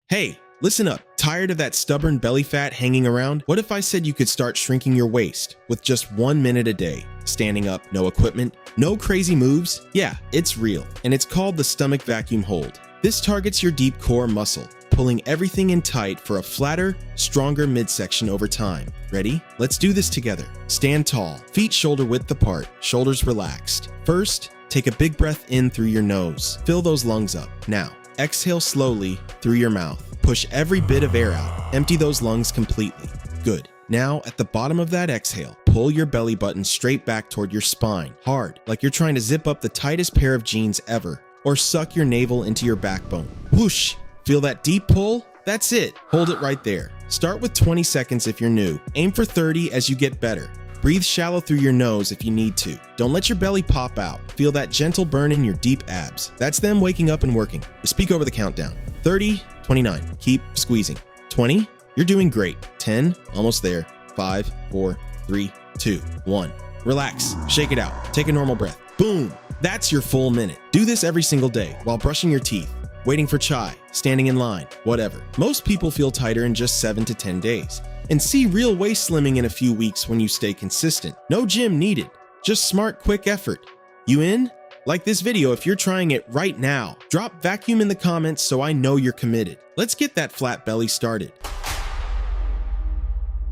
Hey, listen up. Tired of that stubborn belly fat hanging around? What if I said you could start shrinking your waist with just 1 minute a day? Standing up, no equipment, no crazy moves? Yeah, it's real, and it's called the stomach vacuum hold. This targets your deep core muscle, pulling everything in tight for a flatter, stronger midsection over time. Ready? Let's do this together. Stand tall, feet shoulder width apart, shoulders relaxed. First, take a big breath in through your nose. Fill those lungs up. Now, exhale slowly through your mouth. Push every bit of air out. Empty those lungs completely. Good. Now, at the bottom of that exhale, pull your belly button straight back toward your spine, hard, like you're trying to zip up the tightest pair of jeans ever, or suck your navel into your backbone. Whoosh! Feel that deep pull? That's it. Hold it right there. Start with 20 seconds if you're new. Aim for 30 as you get better. Breathe shallow through your nose if you need to. Don't let your belly pop out. Feel that gentle burn in your deep abs. That's them waking up and working. Speak over the countdown. 30, 29. Keep squeezing. 20, you're doing great. 10, almost there. 5, 4, 3, 2, 1. Relax. Shake it out. Take a normal breath. Boom! That's your full minute. Do this every single day while brushing your teeth, waiting for chai, standing in line, whatever. Most people feel tighter in just 7 to 10 days. And see real waist slimming in a few weeks when you stay consistent. No gym needed, just smart, quick effort. You in? Like this video if you're trying it right now. Drop vacuum in the comments so I know you're committed. Let's get that flat belly started.